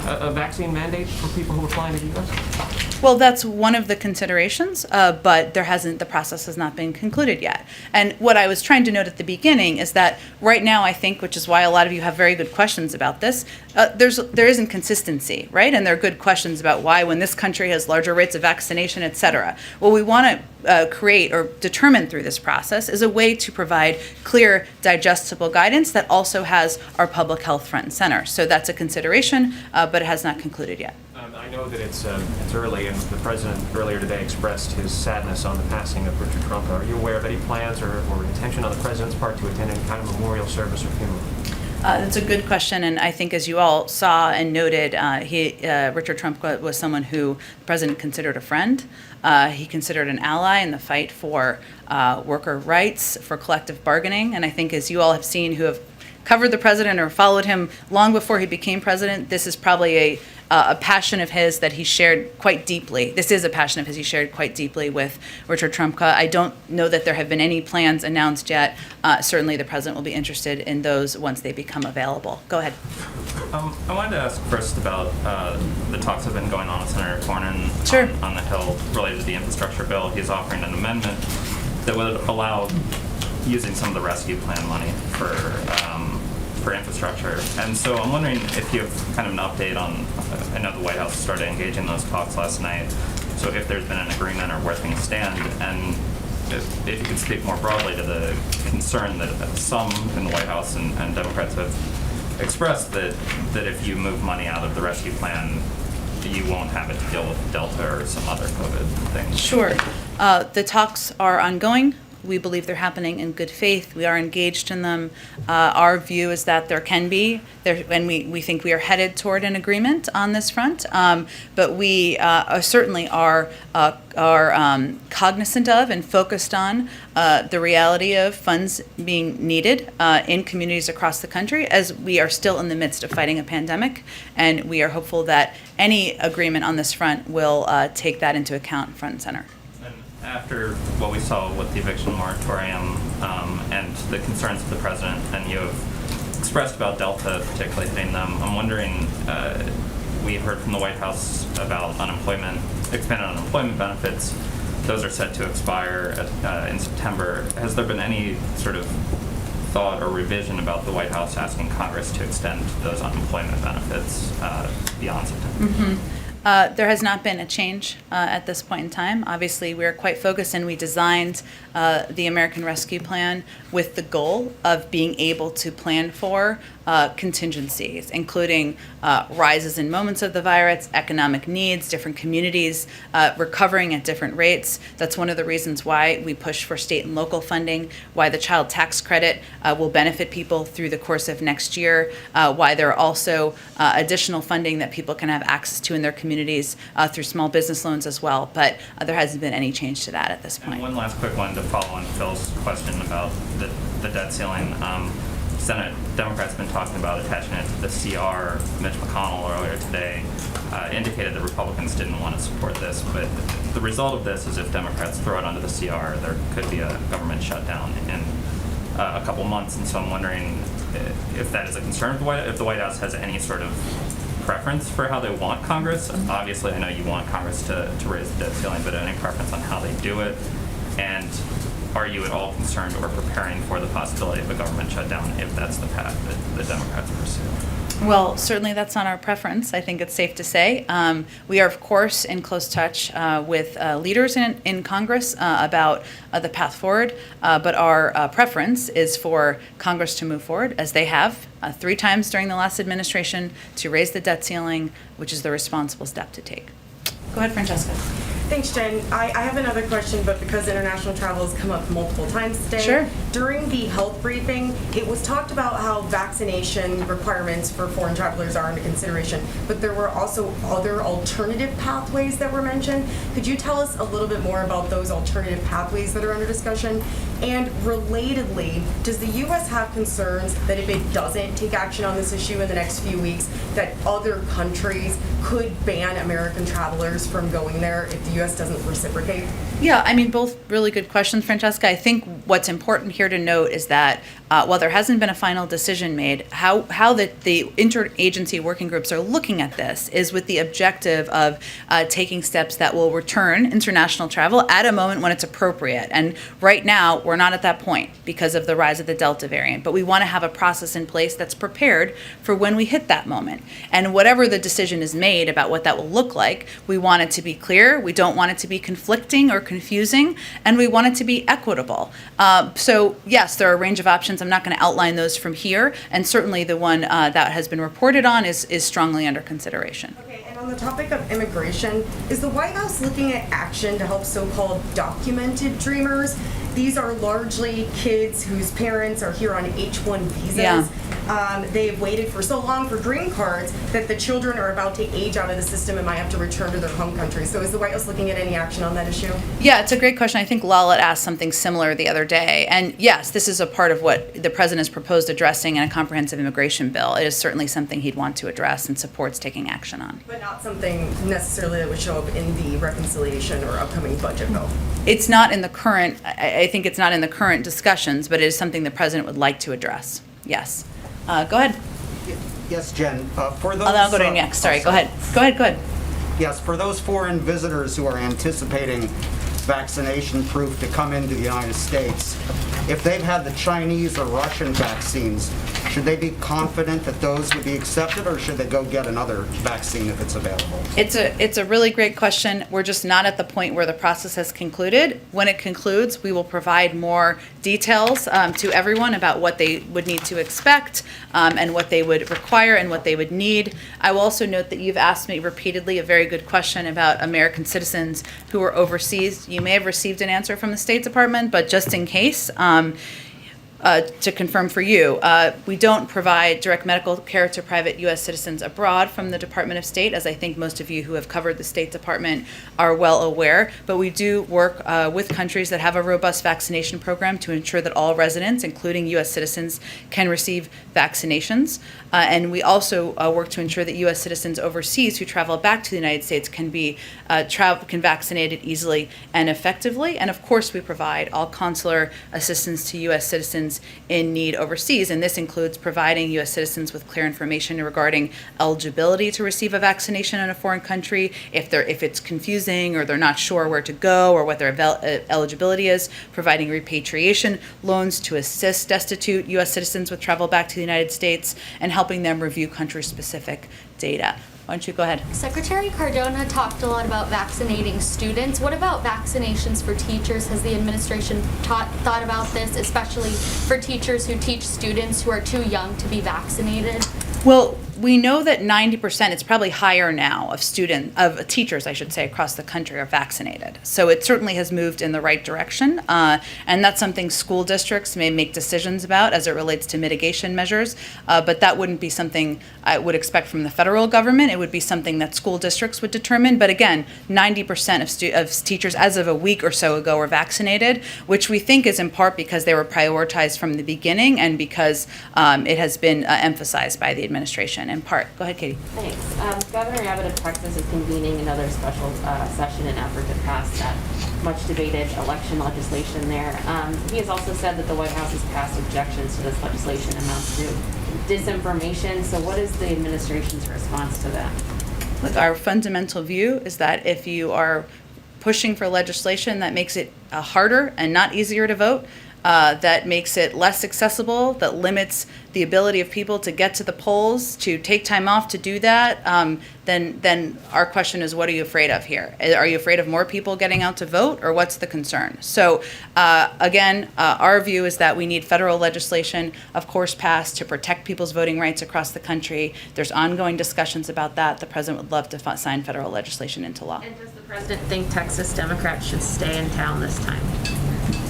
a vaccine mandate for people who are flying to the U.S.? Well, that's one of the considerations, but the process has not been concluded yet. And what I was trying to note at the beginning is that right now, I think, which is why a lot of you have very good questions about this, there isn't consistency, right? And there are good questions about why, when this country has larger rates of vaccination, et cetera. What we want to create or determine through this process is a way to provide clear, digestible guidance that also has our public health front and center. So that's a consideration, but it has not concluded yet. I know that it's early, and the president earlier today expressed his sadness on the passing of Richard Trumka. Are you aware of any plans or intention on the president's part to attend any kind of memorial service or funeral? That's a good question, and I think, as you all saw and noted, Richard Trumka was someone who the president considered a friend. He considered an ally in the fight for worker rights, for collective bargaining, and I think, as you all have seen who have covered the president or followed him long before he became president, this is probably a passion of his that he shared quite deeply. This is a passion of his he shared quite deeply with Richard Trumka. I don't know that there have been any plans announced yet. Certainly the president will be interested in those once they become available. Go ahead. I wanted to ask first about the talks that have been going on with Senator Cornyn on the Hill related to the infrastructure bill. He's offering an amendment that would allow using some of the rescue plan money for infrastructure. And so I'm wondering if you have kind of an update on, I know the White House started engaging those talks last night, so if there's been an agreement or where things stand, and if you could speak more broadly to the concern that some in the White House and Democrats have expressed that if you move money out of the rescue plan, you won't have it to deal with Delta or some other COVID things. Sure. The talks are ongoing. We believe they're happening in good faith. We are engaged in them. Our view is that there can be, and we think we are headed toward an agreement on this front. But we certainly are cognizant of and focused on the reality of funds being needed in communities across the country, as we are still in the midst of fighting a pandemic. And we are hopeful that any agreement on this front will take that into account front and center. After what we saw with the eviction moratorium and the concerns of the president, and you have expressed about Delta, particularly hitting them, I'm wondering, we heard from the White House about expanded unemployment benefits. Those are set to expire in September. Has there been any sort of thought or revision about the White House asking Congress to extend those unemployment benefits beyond September? Mm-hmm. There has not been a change at this point in time. Obviously, we are quite focused, and we designed the American Rescue Plan with the goal of being able to plan for contingencies, including rises in moments of the virus, economic needs, different communities recovering at different rates. That's one of the reasons why we push for state and local funding, why the child tax credit will benefit people through the course of next year, why there are also additional funding that people can have access to in their communities through small business loans as well. But there hasn't been any change to that at this point. And one last quick one to follow on Phil's question about the debt ceiling. Senate Democrats have been talking about attaching it to the CR. Mitch McConnell earlier today indicated that Republicans didn't want to support this, but the result of this is if Democrats throw it onto the CR, there could be a government shutdown in a couple months, and so I'm wondering if that is a concern if the White House has any sort of preference for how they want Congress. Obviously, I know you want Congress to raise the debt ceiling, but any preference on how they do it? And are you at all concerned or preparing for the possibility of a government shutdown if that's the path that the Democrats pursue? Well, certainly that's not our preference. I think it's safe to say. We are, of course, in close touch with leaders in Congress about the path forward, but our preference is for Congress to move forward, as they have 3 times during the last administration, to raise the debt ceiling, which is the responsible step to take. Go ahead, Francesca. Thanks, Jen. I have another question, but because international travel has come up multiple times today. Sure. During the health briefing, it was talked about how vaccination requirements for foreign travelers are under consideration, but there were also other alternative pathways that were mentioned. Could you tell us a little bit more about those alternative pathways that are under discussion? And relatedly, does the U.S. have concerns that if it doesn't take action on this issue in the next few weeks, that other countries could ban American travelers from going there if the U.S. doesn't reciprocate? Yeah, I mean, both really good questions, Francesca. I think what's important here to note is that while there hasn't been a final decision made, how the interagency working groups are looking at this is with the objective of taking steps that will return international travel at a moment when it's appropriate. And right now, we're not at that point because of the rise of the Delta variant. But we want to have a process in place that's prepared for when we hit that moment. And whatever the decision is made about what that will look like, we want it to be clear. We don't want it to be conflicting or confusing, and we want it to be equitable. So yes, there are a range of options. I'm not going to outline those from here, and certainly the one that has been reported on is strongly under consideration. Okay, and on the topic of immigration, is the White House looking at action to help so-called documented dreamers? These are largely kids whose parents are here on H-1 visas. Yeah. They have waited for so long for green cards that the children are about to age out of the system and might have to return to their home country. So is the White House looking at any action on that issue? Yeah, it's a great question. I think Lala asked something similar the other day. And yes, this is a part of what the president has proposed addressing in a comprehensive immigration bill. It is certainly something he'd want to address and supports taking action on. But not something necessarily that would show up in the reconciliation or upcoming budget bill. It's not in the current, I think it's not in the current discussions, but it is something the president would like to address. Yes. Go ahead. Yes, Jen. For those, I'll go to next. Sorry. Go ahead. Go ahead. Yes, for those foreign visitors who are anticipating vaccination proof to come into the United States, if they've had the Chinese or Russian vaccines, should they be confident that those would be accepted, or should they go get another vaccine if it's available? It's a really great question. We're just not at the point where the process has concluded. When it concludes, we will provide more details to everyone about what they would need to expect and what they would require and what they would need. I will also note that you've asked me repeatedly a very good question about American citizens who are overseas. You may have received an answer from the State Department, but just in case, to confirm for you, we don't provide direct medical care to private U.S. citizens abroad from the Department of State, as I think most of you who have covered the State Department are well aware. But we do work with countries that have a robust vaccination program to ensure that all residents, including U.S. citizens, can receive vaccinations. And we also work to ensure that U.S. citizens overseas who travel back to the United States can be can vaccinated easily and effectively. And of course, we provide all consular assistance to U.S. citizens in need overseas, and this includes providing U.S. citizens with clear information regarding eligibility to receive a vaccination in a foreign country, if it's confusing or they're not sure where to go or what their eligibility is, providing repatriation loans to assist destitute U.S. citizens with travel back to the United States, and helping them review country-specific data. Why don't you go ahead? Secretary Cardona talked a lot about vaccinating students. What about vaccinations for teachers? Has the administration thought about this, especially for teachers who teach students who are too young to be vaccinated? Well, we know that 90%, it's probably higher now, of teachers, I should say, across the country are vaccinated. So it certainly has moved in the right direction. And that's something school districts may make decisions about as it relates to mitigation measures. But that wouldn't be something I would expect from the federal government. It would be something that school districts would determine. But again, 90% of teachers as of a week or so ago were vaccinated, which we think is in part because they were prioritized from the beginning and because it has been emphasized by the administration in part. Go ahead, Katie. Thanks. Governor Abbott of Texas is convening another special session in effort to pass that much debated election legislation there. He has also said that the White House has passed objections to this legislation amounts to disinformation. So what is the administration's response to that? Look, our fundamental view is that if you are pushing for legislation that makes it harder and not easier to vote, that makes it less accessible, that limits the ability of people to get to the polls, to take time off to do that, then our question is, what are you afraid of here? Are you afraid of more people getting out to vote, or what's the concern? So again, our view is that we need federal legislation, of course, passed to protect people's voting rights across the country. There's ongoing discussions about that. The president would love to sign federal legislation into law. And does the president think Texas Democrats should stay in town this time?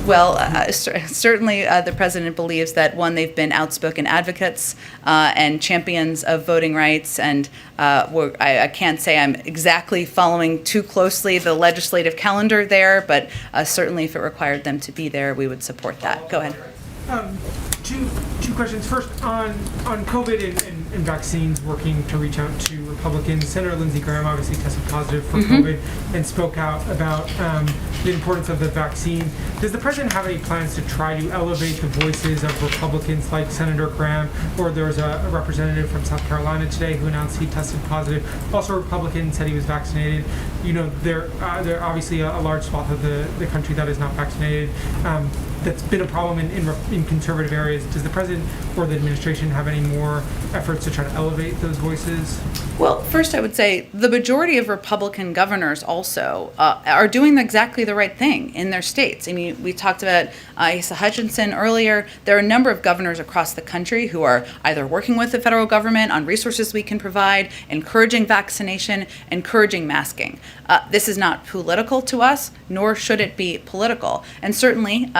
Well, certainly the president believes that, one, they've been outspoken advocates and champions of voting rights, and I can't say I'm exactly following too closely the legislative calendar there, but certainly if it required them to be there, we would support that. Go ahead. Two questions. First, on COVID and vaccines, working to reach out to Republicans. Senator Lindsey Graham obviously tested positive for COVID and spoke out about the importance of the vaccine. Does the president have any plans to try to elevate the voices of Republicans like Senator Graham? Or there was a representative from South Carolina today who announced he tested positive. Also, a Republican said he was vaccinated. You know, there obviously a large swath of the country that is not vaccinated. That's been a problem in conservative areas. Does the president or the administration have any more efforts to try to elevate those voices? Well, first I would say the majority of Republican governors also are doing exactly the right thing in their states. I mean, we talked about Asa Hutchinson earlier. There are a number of governors across the country who are either working with the federal government on resources we can provide, encouraging vaccination, encouraging masking. This is not political to us, nor should it be political. And certainly,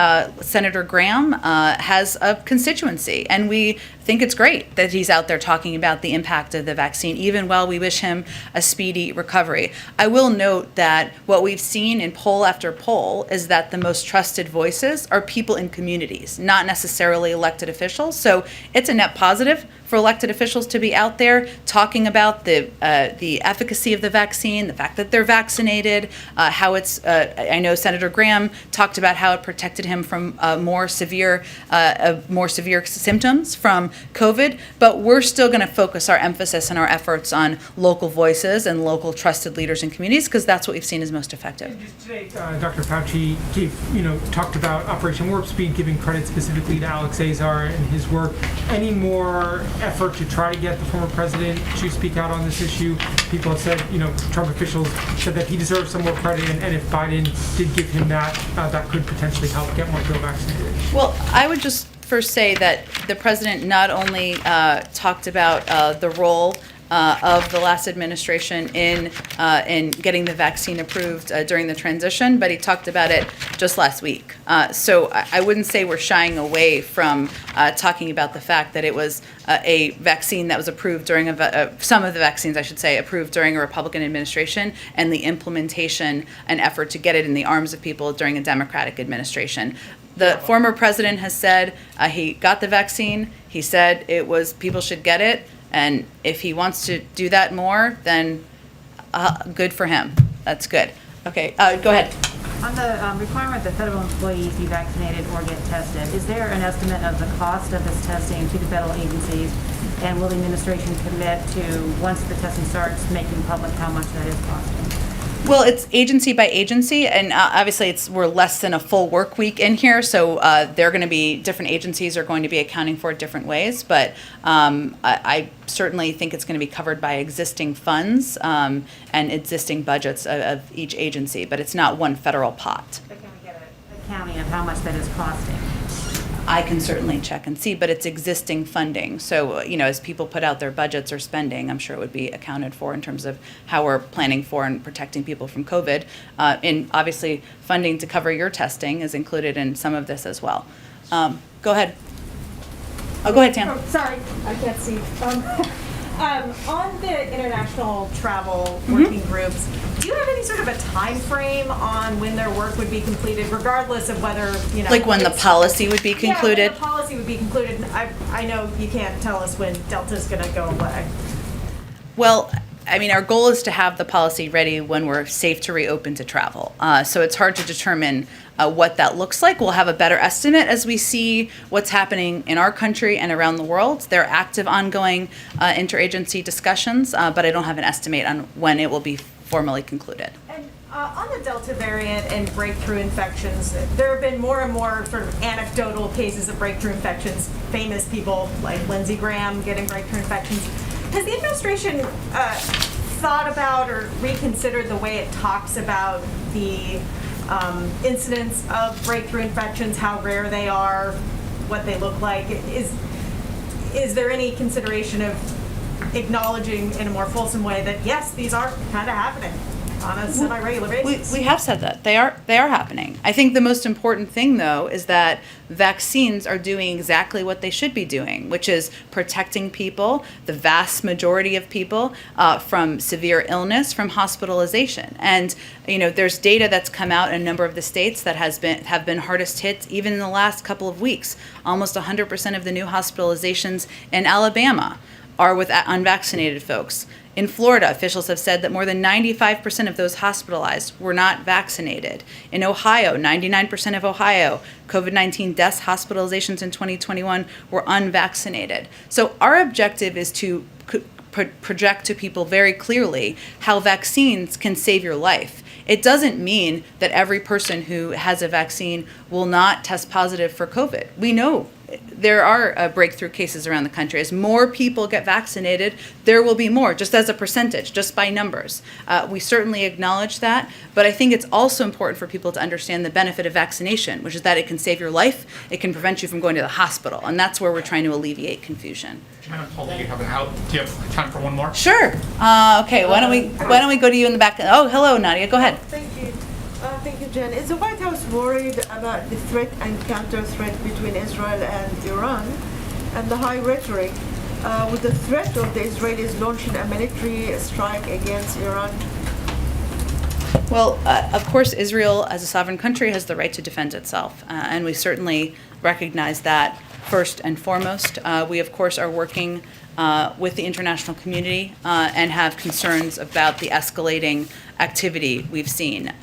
Senator Graham has a constituency, and we think it's great that he's out there talking about the impact of the vaccine, even while we wish him a speedy recovery. I will note that what we've seen in poll after poll is that the most trusted voices are people in communities, not necessarily elected officials. So it's a net positive for elected officials to be out there talking about the efficacy of the vaccine, the fact that they're vaccinated, how it's, I know Senator Graham talked about how it protected him from more severe symptoms from COVID, but we're still going to focus our emphasis and our efforts on local voices and local trusted leaders in communities, because that's what we've seen is most effective. And just today, Dr. Fauci talked about Operation Warp Speed, giving credit specifically to Alex Azar and his work. Any more effort to try to get the former president to speak out on this issue? People have said, Trump officials said that he deserves some more credit, and if Biden did give him that, that could potentially help get more people vaccinated. Well, I would just first say that the president not only talked about the role of the last administration in getting the vaccine approved during the transition, but he talked about it just last week. So I wouldn't say we're shying away from talking about the fact that it was a vaccine that was approved during some of the vaccines, I should say, approved during a Republican administration, and the implementation and effort to get it in the arms of people during a Democratic administration. The former president has said he got the vaccine. He said it was people should get it, and if he wants to do that more, then good for him. That's good. Okay, go ahead. On the requirement that federal employees be vaccinated or get tested, is there an estimate of the cost of this testing to the federal agencies? And will the administration commit to, once the testing starts, making public how much that is costing? Well, it's agency by agency, and obviously we're less than a full work week in here, so they're going to be, different agencies are going to be accounting for it different ways, but I certainly think it's going to be covered by existing funds and existing budgets of each agency, but it's not one federal pot. But can we get an accounting of how much that is costing? I can certainly check and see, but it's existing funding. So, as people put out their budgets or spending, I'm sure it would be accounted for in terms of how we're planning for and protecting people from COVID. And obviously, funding to cover your testing is included in some of this as well. Go ahead. Oh, go ahead, Tam. Oh, sorry, I can't see. On the international travel working groups, do you have any sort of a time frame on when their work would be completed, regardless of whether, like when the policy would be concluded? Yeah, when the policy would be concluded. I know you can't tell us when Delta's going to go away. Well, I mean, our goal is to have the policy ready when we're safe to reopen to travel. So it's hard to determine what that looks like. We'll have a better estimate as we see what's happening in our country and around the world. There are active, ongoing interagency discussions, but I don't have an estimate on when it will be formally concluded. And on the Delta variant and breakthrough infections, there have been more and more sort of anecdotal cases of breakthrough infections, famous people like Lindsey Graham getting breakthrough infections. Has the administration thought about or reconsidered the way it talks about the incidence of breakthrough infections, how rare they are, what they look like? Is there any consideration of acknowledging in a more fulsome way that yes, these are kind of happening on a semi-regular basis? We have said that. They are happening. I think the most important thing, though, is that vaccines are doing exactly what they should be doing, which is protecting people, the vast majority of people, from severe illness, from hospitalization. And, there's data that's come out in a number of the states that have been hardest hit even in the last couple of weeks. Almost 100% of the new hospitalizations in Alabama are with unvaccinated folks. In Florida, officials have said that more than 95% of those hospitalized were not vaccinated. In Ohio, 99% of Ohio COVID-19 deaths, hospitalizations in 2021 were unvaccinated. So our objective is to project to people very clearly how vaccines can save your life. It doesn't mean that every person who has a vaccine will not test positive for COVID. We know there are breakthrough cases around the country. As more people get vaccinated, there will be more, just as a percentage, just by numbers. We certainly acknowledge that, but I think it's also important for people to understand the benefit of vaccination, which is that it can save your life, it can prevent you from going to the hospital, and that's where we're trying to alleviate confusion. I'm told that you have do you have time for one more? Sure. Okay, why don't we go to you in the back? Oh, hello, Nadia. Go ahead. Thank you. Thank you, Jen. Is the White House worried about the threat and counter-threat between Israel and Iran and the high rhetoric with the threat of the Israelis launching a military strike against Iran? Well, of course, Israel, as a sovereign country, has the right to defend itself, and we certainly recognize that first and foremost. We, of course, are working with the international community and have concerns about the escalating activity we've seen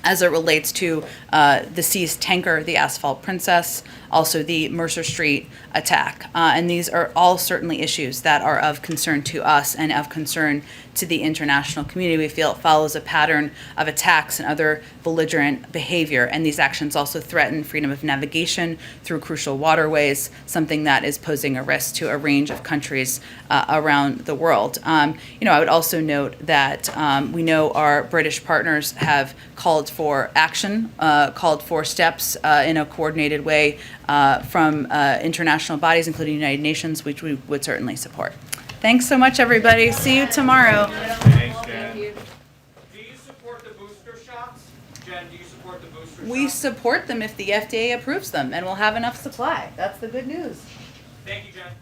as it relates to the seized tanker, the Asphalt Princess, also the Mercer Street attack. And these are all certainly issues that are of concern to us and of concern to the international community. We feel it follows a pattern of attacks and other belligerent behavior, and these actions also threaten freedom of navigation through crucial waterways, something that is posing a risk to a range of countries around the world. I would also note that we know our British partners have called for action, called for steps in a coordinated way from international bodies, including the United Nations, which we would certainly support. Thanks so much, everybody. See you tomorrow. Thanks, Jen. support the booster shots? Jen, do you support the booster We shots? support them if the FDA approves them, and we'll have enough supply. That's the good news. Thank you, Jen.